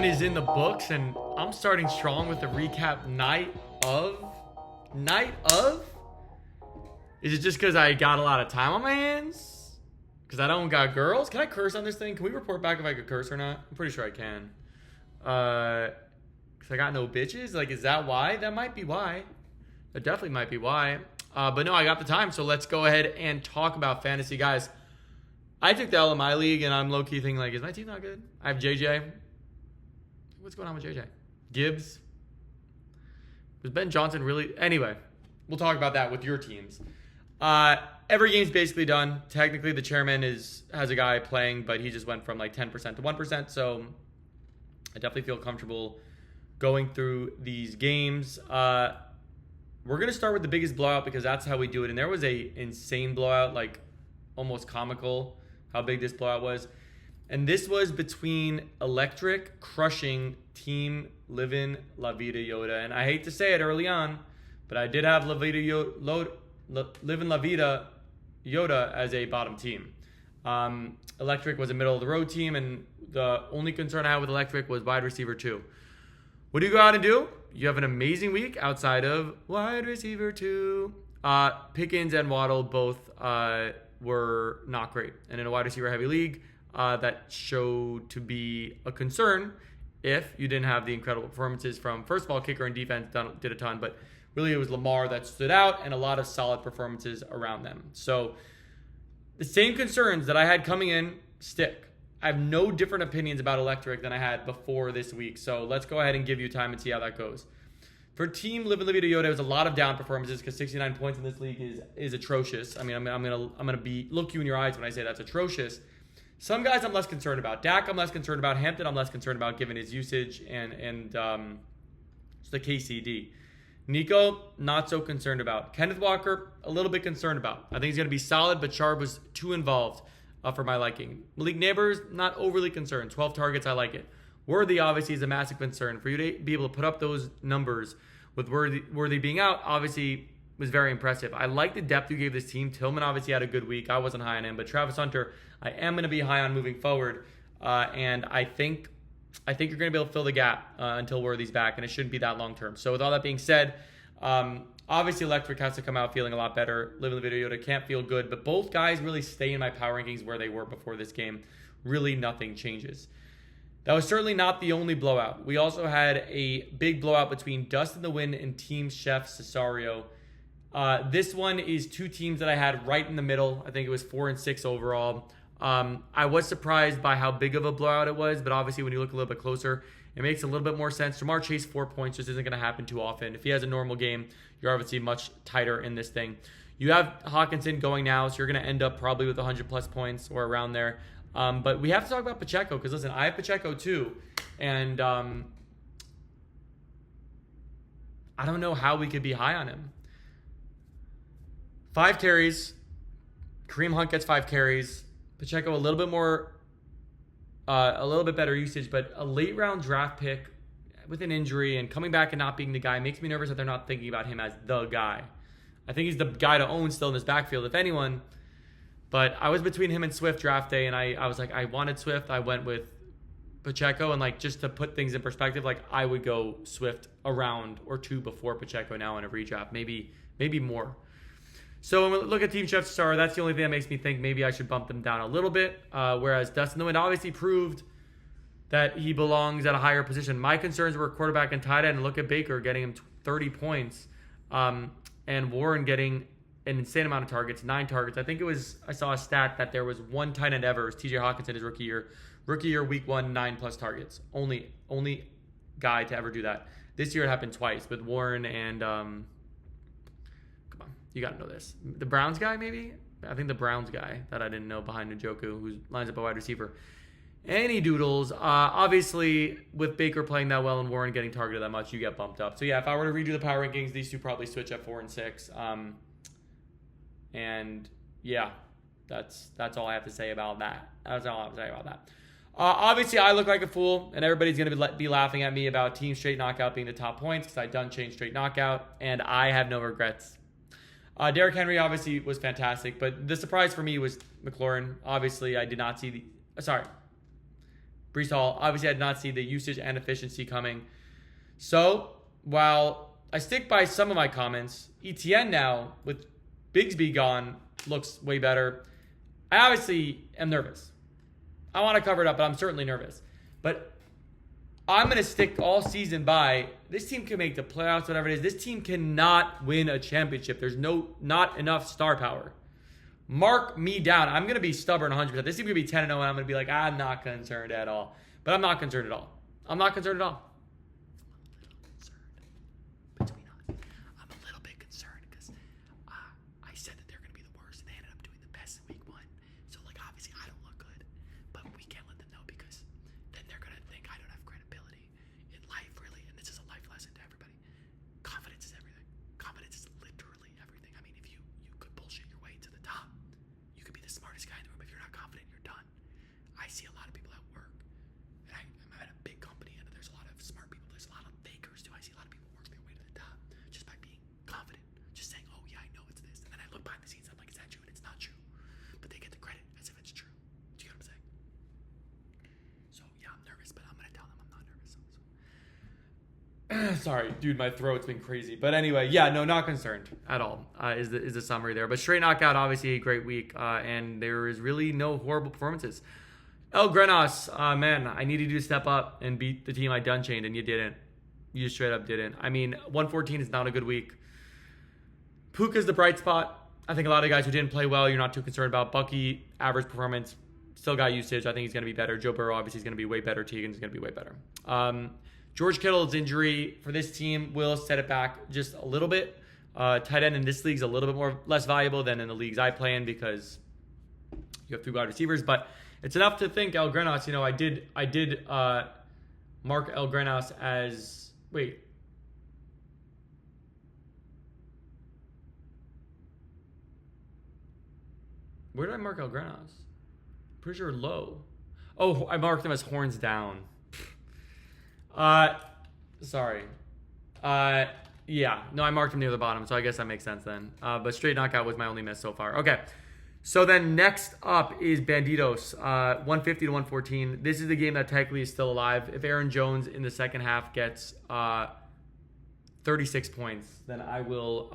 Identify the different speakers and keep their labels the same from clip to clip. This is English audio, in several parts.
Speaker 1: one is in the books, and I'm starting strong with the recap night of. Night of? Is it just because I got a lot of time on my hands? Because I don't got girls? Can I curse on this thing? Can we report back if I could curse or not? I'm pretty sure I can. Because I got no bitches? Like, is that why? That might be why. That definitely might be why. But no, I got the time, so let's go ahead and talk about fantasy. Guys, I took the L in my league, and I'm low-key thinking, like, is my team not good? I have JJ. What's going on with JJ? Gibbs. Was Ben Johnson really? Anyway, we'll talk about that with your teams. Every game's basically done. Technically, the chairman has a guy playing, but he just went from like 10% to 1%. So I definitely feel comfortable going through these games. We're going to start with the biggest blowout because that's how we do it. And there was a insane blowout, like almost comical how big this blowout was. And this was between Electric crushing Team Livin' La Vida Yoda. And I hate to say it early on, but I did have Livin' La Vida Yoda as a bottom team. Electric was a middle of the road team, and the only concern I had with Electric was wide receiver 2. What do you go out and do? You have an amazing week outside of wide receiver 2. Pickens and Waddle both were not great. And in a wide receiver heavy league, that showed to be a concern if you didn't have the incredible performances from, first of all, kicker and defense did a ton, but really it was Lamar that stood out and a lot of solid performances around them. So the same concerns that I had coming in stick. I have no different opinions about Electric than I had before this week. So let's go ahead and give you time and see how that goes. For Team Livin' La Vida Yoda, it was a lot of down performances because 69 points in this league is atrocious. I mean, I'm gonna look you in your eyes when I say that's atrocious. Some guys I'm less concerned about. Dak I'm less concerned about. Hampton I'm less concerned about given his usage and the KCD. Nico, not so concerned about. Kenneth Walker, a little bit concerned about. I think he's going to be solid, but Sharp was too involved for my liking. Malik Neighbors, not overly concerned. 12 targets, I like it. Worthy, obviously, is a massive concern. For you to be able to put up those numbers with Worthy being out, obviously, was very impressive. I like the depth you gave this team. Tillman obviously had a good week. I wasn't high on him, but Travis Hunter, I am going to be high on moving forward, and I think you're going to be able to fill the gap until Worthy's back, and it shouldn't be that long term. So with all that being said, obviously Electric has to come out feeling a lot better. Livin' La Vida Yoda can't feel good, but both guys really stay in my power rankings where they were before this game. Really nothing changes. That was certainly not the only blowout. We also had a big blowout between Dustin the Win and Team Chef Cesario. This one is two teams that I had right in the middle. I think it was 4 and 6 overall. I was surprised by how big of a blowout it was, but obviously when you look a little bit closer, it makes a little bit more sense. Jamar Chase, 4 points, just isn't going to happen too often. If he has a normal game, you're obviously much tighter in this thing. You have Hawkinson going now, so you're going to end up probably with 100-plus points or around there. But we have to talk about Pacheco, because listen, I have Pacheco too, and I don't know how we could be high on him. 5 carries. Kareem Hunt gets 5 carries. Pacheco a little bit better usage, but a late round draft pick with an injury and coming back and not being the guy makes me nervous that they're not thinking about him as the guy. I think he's the guy to own still in this backfield, if anyone. But I was between him and Swift draft day, and I was like, I wanted Swift. I went with Pacheco, and like just to put things in perspective, like I would go Swift a round or 2 before Pacheco now in a redraft, maybe more. So when we look at Team Chef Star, that's the only thing that makes me think maybe I should bump them down a little bit. Whereas Dustin the Wind obviously proved that he belongs at a higher position. My concerns were quarterback and tight end. And look at Baker getting him 30 points. And Warren getting an insane amount of targets, 9 targets. I saw a stat that there was one tight end ever. It was TJ Hawkinson his rookie year. Rookie year, week 1, 9+ targets. Only guy to ever do that. This year it happened twice with Warren and... You got to know this. The Browns guy, maybe? I think the Browns guy that I didn't know behind Njoku, who lines up a wide receiver. Any doodles. Obviously, with Baker playing that well and Warren getting targeted that much, you get bumped up. So, yeah, if I were to redo the power rankings, these two probably switch at 4 and 6. And, yeah, that's all I have to say about that. Obviously, I look like a fool, and everybody's going to be laughing at me about Team Straight Knockout being the top points because I done changed Straight Knockout, and I have no regrets. Derrick Henry obviously was fantastic, but the surprise for me was McLaurin. Obviously, I did not see Breece Hall. Obviously, I did not see the usage and efficiency coming. So, while I stick by some of my comments, ETN now, with Bigsby gone, looks way better. I obviously am nervous. I want to cover it up, but I'm certainly nervous. But I'm going to stick all season by this team can make the playoffs, whatever it is. This team cannot win a championship. There's not enough star power. Mark me down. I'm going to be stubborn 100%. This team going to be 10-0, and I'm going to be like, I'm not concerned at all. But I'm not concerned at all. I'm not concerned at all. Between us, I'm a little bit concerned because I said that they're going to be the worst, and they ended up doing the best in week 1. So, obviously, I don't look good. But we can't let them know because then they're going to think I don't have credibility in life, really. And this is a life lesson to everybody. Confidence is everything. Confidence is literally everything. I mean, if you could bullshit your way to the top, you could be the smartest guy in the room. If you're not confident, you're done. I see a lot of people at work, and I'm at a big company, and there's a lot of smart people. There's a lot of fakers too. I see a lot of people work their way to the top just by being confident, just saying, "Oh yeah, I know it's this," and then I look behind the scenes. I'm like, "Is that true?" And it's not true, but they get the credit as if it's true. Do you get what I'm saying? So yeah, I'm nervous, but I'm gonna tell them I'm not nervous. Sorry, dude, my throat's been crazy. But anyway, yeah, no, not concerned at all. Is the summary there? But straight knockout, obviously a great week, and there is really no horrible performances. El Grenos, man, I needed you to step up and beat the team I done chained, and you didn't. You just straight up didn't. I mean, 114 is not a good week. Puka's the bright spot. I think a lot of guys who didn't play well, you're not too concerned about. Bucky, average performance, still got usage. I think he's going to be better. Joe Burrow, obviously, is going to be way better. Teagan's going to be way better. George Kittle's injury for this team will set it back just a little bit. Tight end in this league is a little bit less valuable than in the leagues I play in because you have 3 wide receivers, but it's enough to think El Grenos. I did mark El Grenos as wait. Where did I mark El Grenos? Pretty sure low. Oh, I marked him as horns down. Sorry. Yeah. No, I marked him near the bottom, so I guess that makes sense then. But straight knockout was my only miss so far. Okay. So then next up is Banditos, 150 to 114. This is the game that technically is still alive. If Aaron Jones in the second half gets 36 points, then I will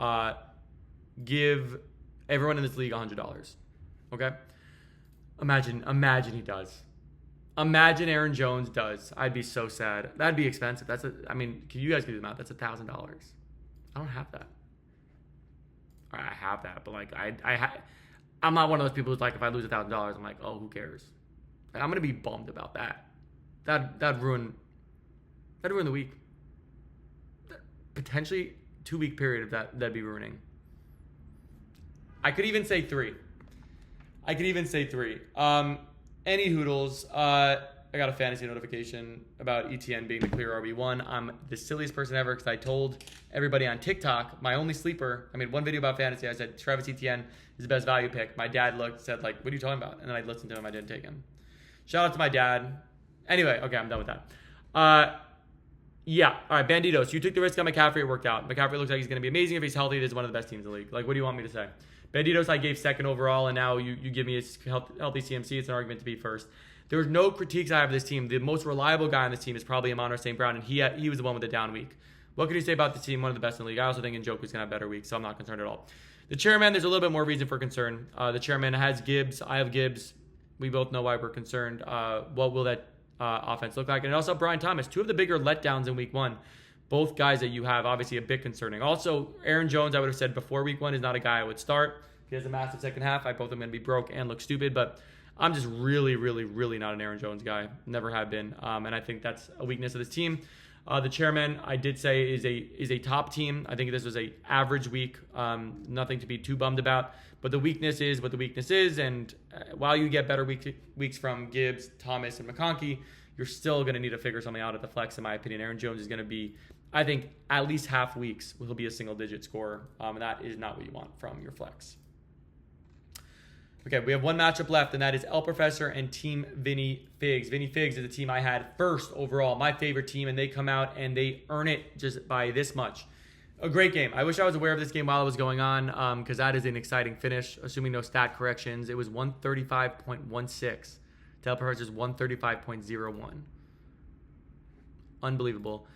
Speaker 1: give everyone in this league $100. Okay? Imagine he does. Imagine Aaron Jones does. I'd be so sad. That'd be expensive. Can you guys do the math? That's $1,000. I don't have that. Or I have that, but I'm not one of those people who's like, if I lose $1,000, I'm like, oh, who cares? I'm gonna be bummed about that. That'd ruin the week. Potentially 2-week period of that'd be ruining. I could even say 3. Any hoodles, I got a fantasy notification about ETN being the clear RB1. I'm the silliest person ever because I told everybody on TikTok, my only sleeper, I made one video about fantasy. I said, Travis Etienne is the best value pick. My dad said, what are you talking about? And then I listened to him. I didn't take him. Shout out to my dad. Anyway, okay, I'm done with that. Yeah, all right, Banditos. You took the risk on McCaffrey. It worked out. McCaffrey looks like he's going to be amazing. If he's healthy, it is one of the best teams in the league. What do you want me to say? Banditos, I gave second overall, and now you give me a healthy CMC. It's an argument to be first. There's no critiques I have of this team. The most reliable guy on this team is probably Amon-Ra St. Brown, and he was the one with the down week. What can you say about this team? One of the best in the league. I also think Njoku's going to have a better week, so I'm not concerned at all. The chairman, there's a little bit more reason for concern. The chairman has Gibbs. I have Gibbs. We both know why we're concerned. What will that offense look like? And also Brian Thomas. 2 of the bigger letdowns in week 1. Both guys that you have, obviously a bit concerning. Also, Aaron Jones, I would have said before week 1, is not a guy I would start. He has a massive second half. I both of them going to be broke and look stupid, but I'm just really, really, really not an Aaron Jones guy. Never have been, and I think that's a weakness of this team. The chairman, I did say, is a top team. I think this was a average week. Nothing to be too bummed about. But the weakness is what the weakness is, and while you get better weeks from Gibbs, Thomas, and McConkey, you're still going to need to figure something out at the flex, in my opinion. Aaron Jones is going to be, I think, at least half weeks he'll be a single-digit scorer, and that is not what you want from your flex. Okay, we have one matchup left, and that is El Professor and Team Vinny Figs. Vinny Figs is the team I had first overall, my favorite team, and they come out and they earn it just by this much. A great game. I wish I was aware of this game while it was going on because that is an exciting finish, assuming no stat corrections. It was 135.16 El Professor's 135.01. Unbelievable.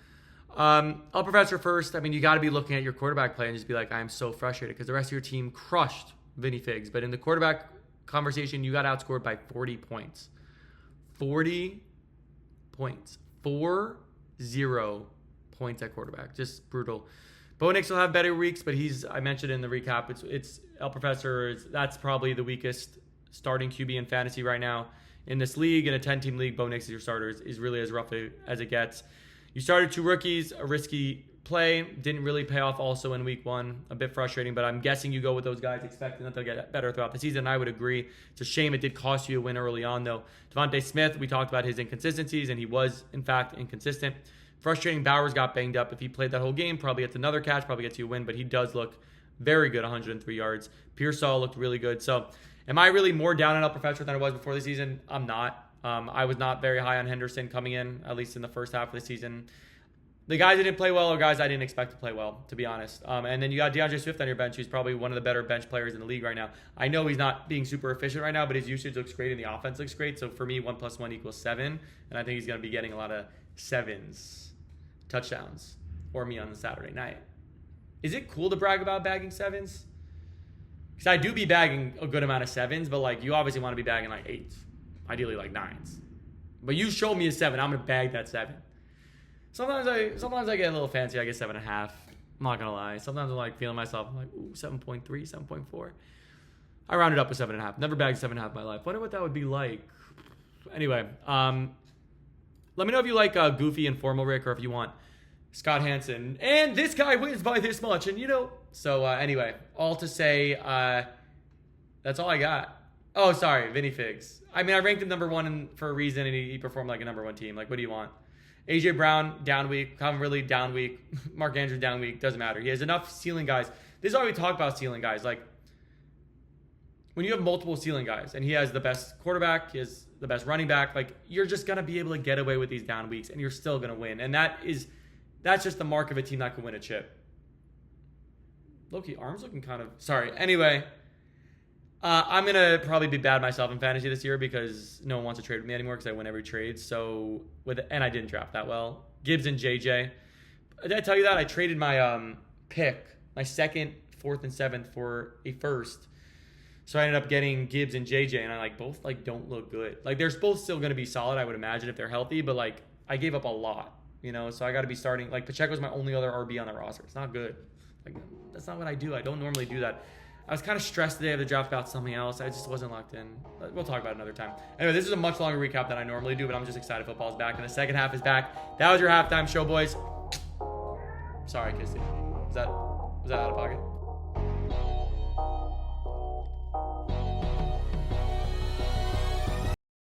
Speaker 1: El Professor first, I mean, you got to be looking at your quarterback play and just be like, I'm so frustrated because the rest of your team crushed Vinny Figs. But in the quarterback conversation, you got outscored by 40 points. 40 points. 4-0 points at quarterback. Just brutal. Bo Nix will have better weeks, but I mentioned in the recap, it's El Professor. That's probably the weakest starting QB in fantasy right now. In this league, in a 10-team league, Bo Nix is your starter. Is really as rough as it gets. You started 2 rookies, a risky play. Didn't really pay off also in week 1. A bit frustrating, but I'm guessing you go with those guys expecting that they'll get better throughout the season. I would agree. It's a shame it did cost you a win early on, though. Devontae Smith, we talked about his inconsistencies, and he was, in fact, inconsistent. Frustrating, Bowers got banged up. If he played that whole game, probably gets another catch, probably gets you a win, but he does look very good, 103 yards. Pearsall looked really good. So am I really more down on El Professor than I was before the season? I'm not. I was not very high on Henderson coming in, at least in the first half of the season. The guys that didn't play well are guys I didn't expect to play well, to be honest. And then you got DeAndre Swift on your bench, who's probably one of the better bench players in the league right now. I know he's not being super efficient right now, but his usage looks great and the offense looks great. So for me, 1 + 1 = 7. And I think he's going to be getting a lot of 7s, touchdowns, or me on the Saturday night. Is it cool to brag about bagging 7s? Because I do be bagging a good amount of 7s, but like you obviously want to be bagging like 8s, ideally like 9s. But you show me a 7, I'm gonna bag that 7. Sometimes I get a little fancy. I get 7.5. I'm not gonna lie. Sometimes I'm like feeling myself. I'm like, ooh, 7.3, 7.4. I rounded up with 7.5. Never bagged 7.5 in my life. Wonder what that would be like. Anyway, let me know if you like Goofy and Formal Rick, or if you want Scott Hansen. And this guy wins by this much, and you know. So anyway, all to say, that's all I got. Oh, sorry, Vinny Figs. I mean, I ranked him number 1 for a reason, and he performed like a number 1 team. Like, what do you want? AJ Brown, down week. Calvin Ridley, down week. Mark Andrews, down week. Doesn't matter. He has enough ceiling guys. This is why we talk about ceiling guys. Like, when you have multiple ceiling guys, and he has the best quarterback, he has the best running back, like, you're just going to be able to get away with these down weeks, and you're still going to win. And that's just the mark of a team that can win a chip. Low-key, arms looking kind of... Sorry. Anyway, I'm going to probably be bad myself in fantasy this year because no one wants to trade with me anymore because I win every trade. And I didn't draft that well. Gibbs and JJ. Did I tell you that? I traded my pick, my 2nd, 4th, and 7th for a 1st. So I ended up getting Gibbs and JJ, and I both don't look good. Like, they're both still going to be solid, I would imagine, if they're healthy, but like I gave up a lot, you know. So I got to be starting. Like, Pacheco's my only other RB on the roster. It's not good. Like, that's not what I do. I don't normally do that. I was kind of stressed today of the draft about something else. I just wasn't locked in. We'll talk about it another time. Anyway, this is a much longer recap than I normally do, but I'm just excited football's back, and the second half is back. That was your halftime show, boys. Sorry, Kissy. Was that out of pocket?